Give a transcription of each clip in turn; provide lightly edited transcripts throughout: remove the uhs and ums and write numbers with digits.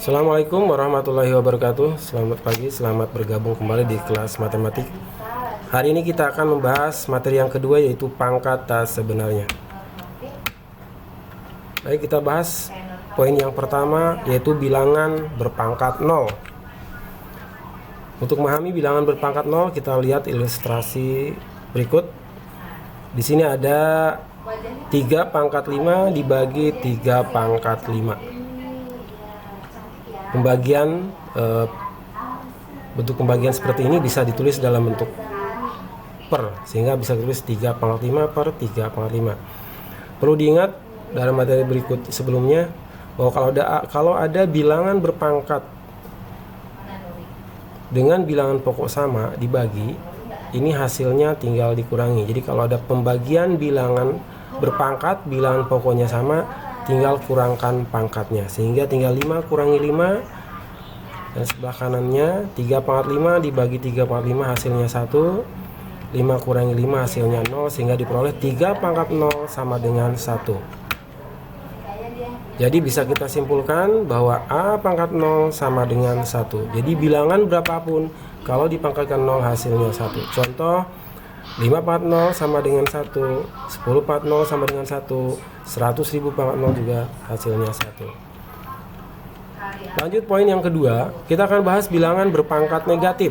Assalamualaikum warahmatullahi wabarakatuh. Selamat pagi, selamat bergabung kembali di kelas matematik. Hari ini kita akan membahas materi yang kedua, yaitu pangkat tak sebenarnya. Baik, kita bahas poin yang pertama, yaitu bilangan berpangkat 0. Untuk memahami bilangan berpangkat 0, kita lihat ilustrasi berikut. Di sini ada 3 pangkat 5 dibagi 3 pangkat 5. Bentuk pembagian seperti ini bisa ditulis dalam bentuk per, sehingga bisa ditulis 3 pangkat 5 per 3 pangkat 5. Perlu diingat dalam materi berikut sebelumnya bahwa kalau ada bilangan berpangkat dengan bilangan pokok sama dibagi, ini hasilnya tinggal dikurangi. Jadi kalau ada pembagian bilangan berpangkat, bilangan pokoknya sama, tinggal kurangkan pangkatnya, sehingga tinggal 5 kurangi 5, dan sebelah kanannya 3 pangkat 5 dibagi 3 pangkat 5 hasilnya 1, 5 kurangi 5 hasilnya 0, sehingga diperoleh 3 pangkat 0 sama dengan 1. Jadi bisa kita simpulkan bahwa A pangkat 0 sama dengan 1. Jadi bilangan berapapun kalau dipangkatkan 0 hasilnya 1. Contoh, 5 pangkat 0 sama dengan 1, 10 pangkat 0 sama dengan 1, 100.000 pangkat 0 juga hasilnya 1. Lanjut poin yang kedua, kita akan bahas bilangan berpangkat negatif.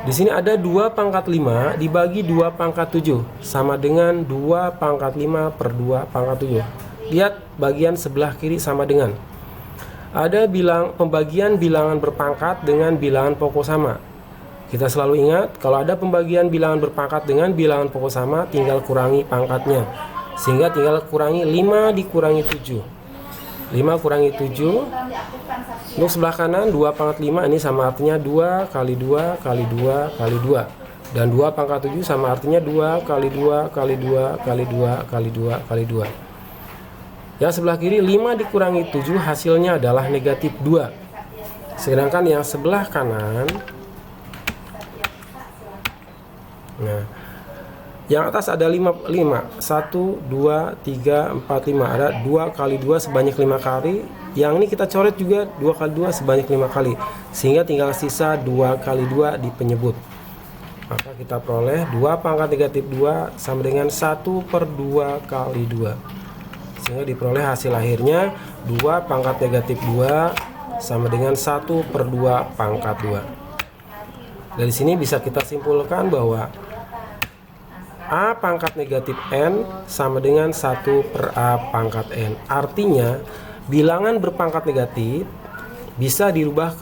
Di sini ada 2 pangkat 5 dibagi 2 pangkat 7 sama dengan 2 pangkat 5 per 2 pangkat 7. Lihat bagian sebelah kiri sama dengan. Ada pembagian bilangan berpangkat dengan bilangan pokok sama. Kita selalu ingat, kalau ada pembagian bilangan berpangkat dengan bilangan pokok sama, tinggal kurangi pangkatnya. Sehingga tinggal kurangi 5 dikurangi 7. 5 kurangi 7. Untuk sebelah kanan, 2 pangkat 5 ini sama artinya 2 kali 2 kali 2 kali 2. Dan 2 pangkat 7 sama artinya 2 kali 2 kali 2 kali 2 kali 2 kali 2. Yang sebelah kiri, 5 dikurangi 7 hasilnya adalah negatif 2. Sedangkan yang sebelah kanan, nah, yang atas ada 5, 1, 2, 3, 4, 5. Ada 2 kali 2 sebanyak 5 kali. Yang ini kita coret juga 2 kali 2 sebanyak 5 kali. Sehingga tinggal sisa 2 kali 2 di penyebut. Maka kita peroleh 2 pangkat negatif 2 sama dengan 1 per 2 kali 2. Sehingga diperoleh hasil akhirnya 2 pangkat negatif 2 sama dengan 1 per 2 pangkat 2. Dari sini bisa kita simpulkan bahwa A pangkat negatif N sama dengan 1 per A pangkat N. Artinya bilangan berpangkat negatif bisa dirubah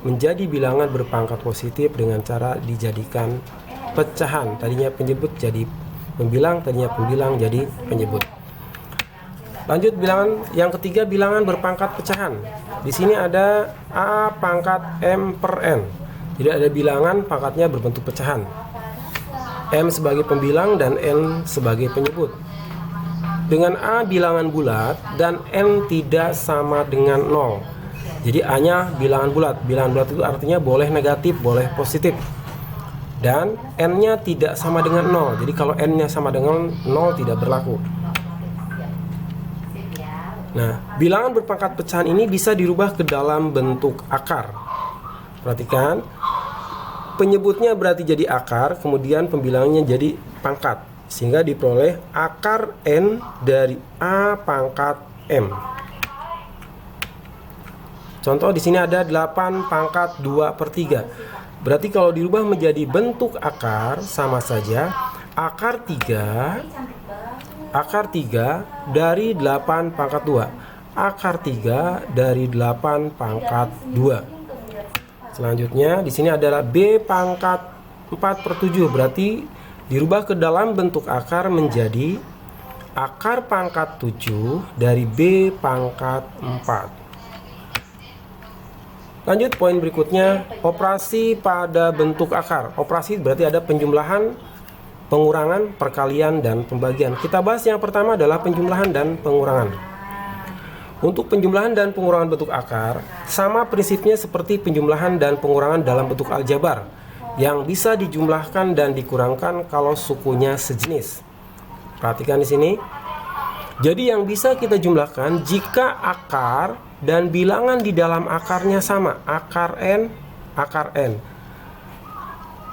menjadi bilangan berpangkat positif dengan cara dijadikan pecahan. Tadinya penyebut jadi pembilang, tadinya pembilang jadi penyebut. Lanjut bilangan yang ketiga, bilangan berpangkat pecahan. Di sini ada A pangkat M per N. Jadi ada bilangan pangkatnya berbentuk pecahan. M sebagai pembilang dan N sebagai penyebut. Dengan A bilangan bulat dan N tidak sama dengan 0. Jadi A-nya bilangan bulat. Bilangan bulat itu artinya boleh negatif, boleh positif. Dan N-nya tidak sama dengan 0. Jadi kalau N-nya sama dengan 0 tidak berlaku. Nah, bilangan berpangkat pecahan ini bisa dirubah ke dalam bentuk akar. Perhatikan, penyebutnya berarti jadi akar, kemudian pembilangnya jadi pangkat, sehingga diperoleh akar N dari A pangkat M. Contoh di sini ada 8 pangkat 2 per 3. Berarti kalau dirubah menjadi bentuk akar, sama saja akar 3 dari 8 pangkat 2. Akar 3 dari 8 pangkat 2. Selanjutnya di sini adalah B pangkat 4 per 7. Berarti dirubah ke dalam bentuk akar menjadi akar pangkat 7 dari B pangkat 4. Lanjut poin berikutnya, operasi pada bentuk akar. Operasi berarti ada penjumlahan, pengurangan, perkalian, dan pembagian. Kita bahas yang pertama adalah penjumlahan dan pengurangan. Untuk penjumlahan dan pengurangan bentuk akar, sama prinsipnya seperti penjumlahan dan pengurangan dalam bentuk aljabar, yang bisa dijumlahkan dan dikurangkan kalau sukunya sejenis. Perhatikan di sini. Jadi yang bisa kita jumlahkan jika akar dan bilangan di dalam akarnya sama, akar n,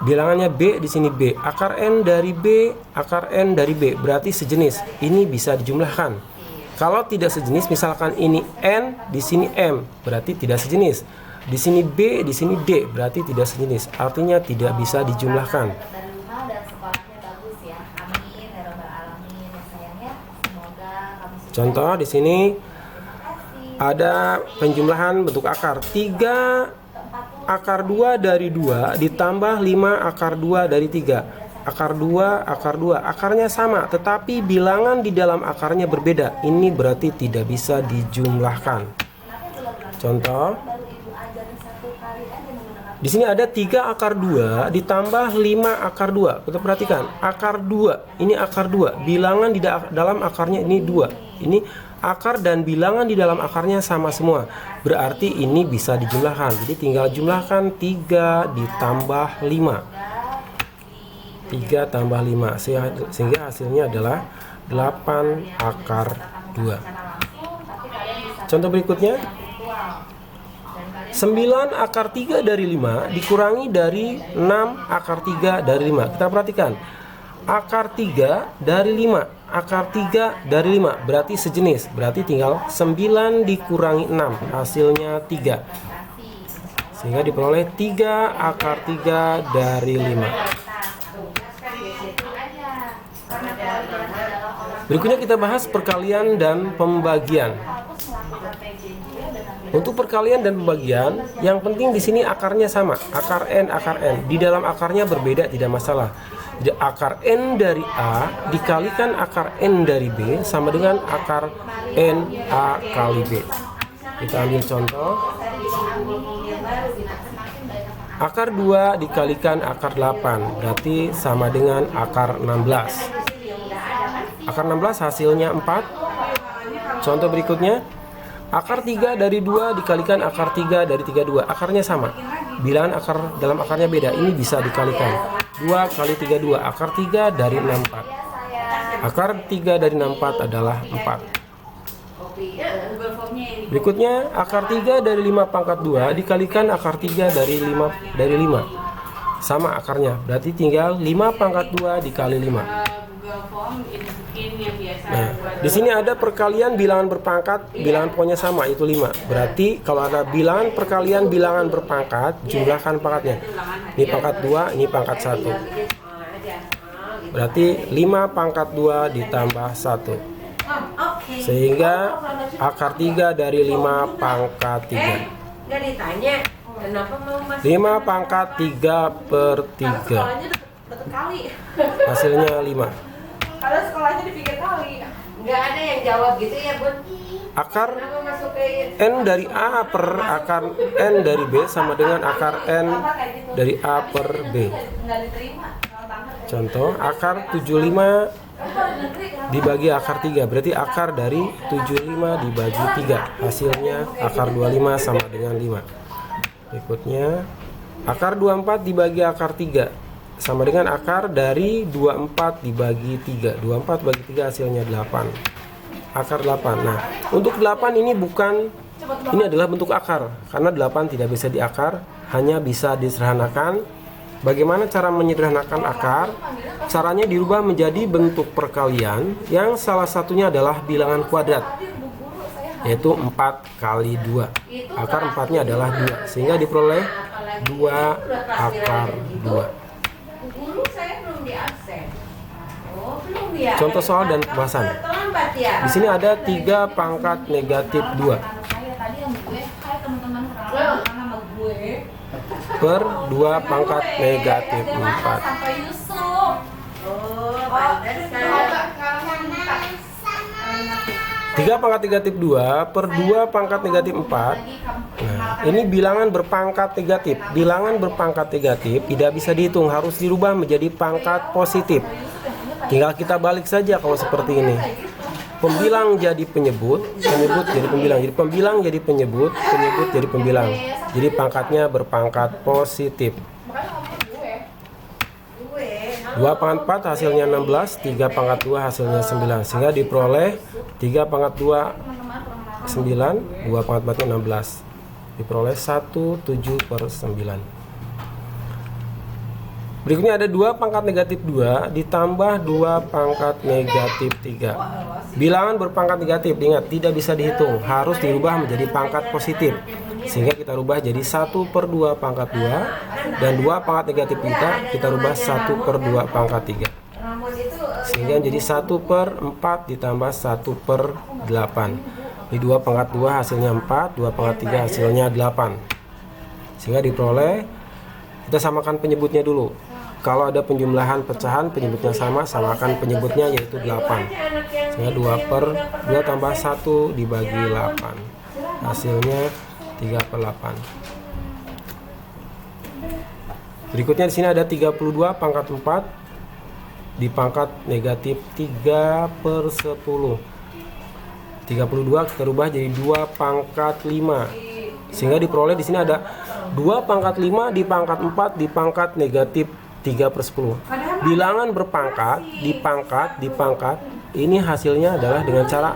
bilangannya B, di sini B, akar n dari B, akar n dari B, berarti sejenis. Ini bisa dijumlahkan. Kalau tidak sejenis, misalkan ini n, di sini m, berarti tidak sejenis. Di sini B, di sini D, berarti tidak sejenis. Artinya tidak bisa dijumlahkan. Contoh di sini ada penjumlahan bentuk akar. 3 akar 2 dari 2 ditambah 5 akar 2 dari 3. Akar 2, akar 2. Akarnya sama, tetapi bilangan di dalam akarnya berbeda. Ini berarti tidak bisa dijumlahkan. Contoh. Di sini ada 3 akar 2 ditambah 5 akar 2. Kita perhatikan, akar 2, ini akar 2. Bilangan di dalam akarnya ini 2. Ini akar dan bilangan di dalam akarnya sama semua. Berarti ini bisa dijumlahkan. Jadi tinggal jumlahkan 3 ditambah 5. 3 tambah 5 sehingga hasilnya adalah 8 akar 2. Contoh berikutnya, 9 akar 3 dari 5 dikurangi dari 6 akar 3 dari 5. Kita perhatikan, akar 3 dari 5, akar 3 dari 5 berarti sejenis. Berarti tinggal 9 dikurangi 6, hasilnya 3. Sehingga diperoleh 3 akar 3 dari 5. Berikutnya kita bahas perkalian dan pembagian. Untuk perkalian dan pembagian, yang penting di sini akarnya sama, akar n, akar n. Di dalam akarnya berbeda tidak masalah. Jadi akar n dari A dikalikan akar n dari B sama dengan akar n A kali B. Kita ambil contoh. Akar 2 dikalikan akar 8 berarti sama dengan akar 16. Akar 16 hasilnya 4. Contoh berikutnya, akar 3 dari 2 dikalikan akar 3 dari 32. Akarnya sama, bilangan akar dalam akarnya beda. Ini bisa dikalikan 2 kali 32, akar 3 dari 64. Akar 3 dari 64 adalah 4. Berikutnya, akar 3 dari 5 pangkat 2 dikalikan akar 3 dari 5 dari 5. Sama akarnya, berarti tinggal 5 pangkat 2 dikali 5. Nah, di sini ada perkalian bilangan berpangkat, bilangan pokoknya sama, itu 5. Berarti kalau ada bilangan perkalian bilangan berpangkat, jumlahkan pangkatnya. Ini pangkat 2, ini pangkat 1. Berarti 5 pangkat 2 ditambah 1. Sehingga akar 3 dari 5 pangkat 3. 5 pangkat 3 per 3. Hasilnya 5. Kalau sekolahnya di pinggir kali. Nggak ada yang jawab gitu ya, Bun. Akar n dari A per akar n dari B sama dengan akar n dari A per B. Contoh, akar 75 dibagi akar 3, berarti akar dari 75 dibagi 3. Hasilnya akar 25 sama dengan 5. Berikutnya, akar 24 dibagi akar 3 sama dengan akar dari 24 dibagi 3. 24 bagi 3 hasilnya 8. Akar 8. Nah, untuk 8 ini ini adalah bentuk akar. Karena 8 tidak bisa diakar, hanya bisa disederhanakan. Bagaimana cara menyederhanakan akar? Caranya dirubah menjadi bentuk perkalian yang salah satunya adalah bilangan kuadrat, yaitu 4 kali 2. Akar 4-nya adalah 2, sehingga diperoleh 2 akar 2. Contoh soal dan pembahasan. Di sini ada 3 pangkat negatif 2 per 2 pangkat negatif 4. 3 pangkat negatif 2 per 2 pangkat negatif 4. Nah, ini bilangan berpangkat negatif. Bilangan berpangkat negatif tidak bisa dihitung, harus dirubah menjadi pangkat positif. Tinggal kita balik saja kalau seperti ini. Pembilang jadi penyebut, penyebut jadi pembilang. Jadi pembilang jadi penyebut, penyebut jadi pembilang. Jadi pangkatnya berpangkat positif. 2 pangkat 4 hasilnya 16, 3 pangkat 2 hasilnya 9. Sehingga diperoleh 3 pangkat 2 9, 2 pangkat 4 nya 16. Diperoleh 1/7/9. Berikutnya ada 2 pangkat negatif 2 ditambah 2 pangkat negatif 3. Bilangan berpangkat negatif, ingat tidak bisa dihitung, harus dirubah menjadi pangkat positif. Sehingga kita rubah jadi 1/2 pangkat 2, dan 2 pangkat negatif kita rubah 1/2 pangkat 3. Sehingga jadi 1/4 ditambah 1/8. Di 2 pangkat 2 hasilnya 4, 2 pangkat 3 hasilnya 8. Sehingga diperoleh, kita samakan penyebutnya dulu. Kalau ada penjumlahan pecahan, penyebutnya sama, samakan penyebutnya yaitu 8. Sehingga 2/2 tambah 1 dibagi 8. Hasilnya 3/8. Berikutnya di sini ada 32 pangkat 4 di pangkat negatif 3/10. 32 kita rubah jadi 2 pangkat 5. Sehingga diperoleh di sini ada 2 pangkat 5 di pangkat 4 di pangkat negatif 3/10. Bilangan berpangkat di pangkat ini hasilnya adalah dengan cara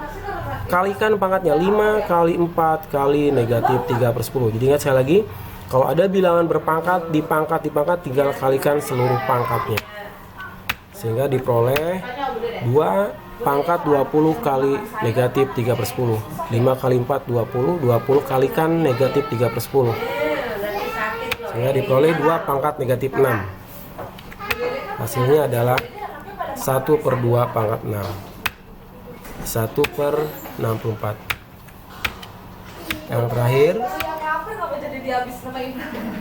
kalikan pangkatnya 5 kali 4 kali negatif 3/10. Jadi ingat sekali lagi, kalau ada bilangan berpangkat di pangkat tinggal kalikan seluruh pangkatnya. Sehingga diperoleh 2 pangkat 20 kali negatif 3/10. 5 kali 4 20, 20 kalikan negatif 3/10. Sehingga diperoleh 2 pangkat negatif 6. Hasilnya adalah 1/2 pangkat 6. 1/64. Yang terakhir,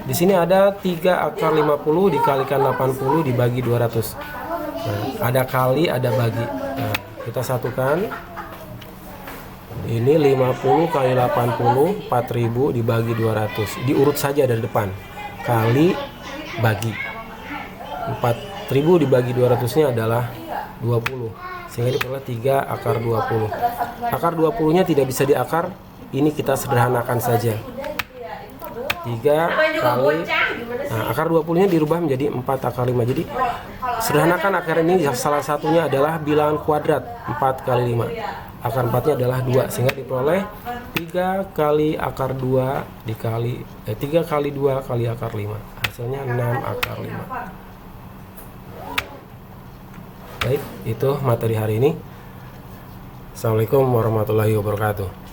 di sini ada 3 akar 50 dikalikan 80 dibagi 200. Nah, ada kali, ada bagi. Nah, kita satukan. Ini 50 kali 80, 4000 dibagi 200. Diurut saja dari depan. Kali bagi. 4000 dibagi 200-nya adalah 20. Sehingga diperoleh 3 akar 20. Akar 20-nya tidak bisa diakar, ini kita sederhanakan saja. 3 kali, nah, akar 20-nya dirubah menjadi 4 akar 5. Jadi sederhanakan akar ini, salah satunya adalah bilangan kuadrat 4 kali 5. Akar 4-nya adalah 2, sehingga diperoleh 3 kali akar 2 dikali 3 kali 2 kali akar 5. Hasilnya 6 akar 5. Baik, itu materi hari ini. Assalamualaikum warahmatullahi wabarakatuh.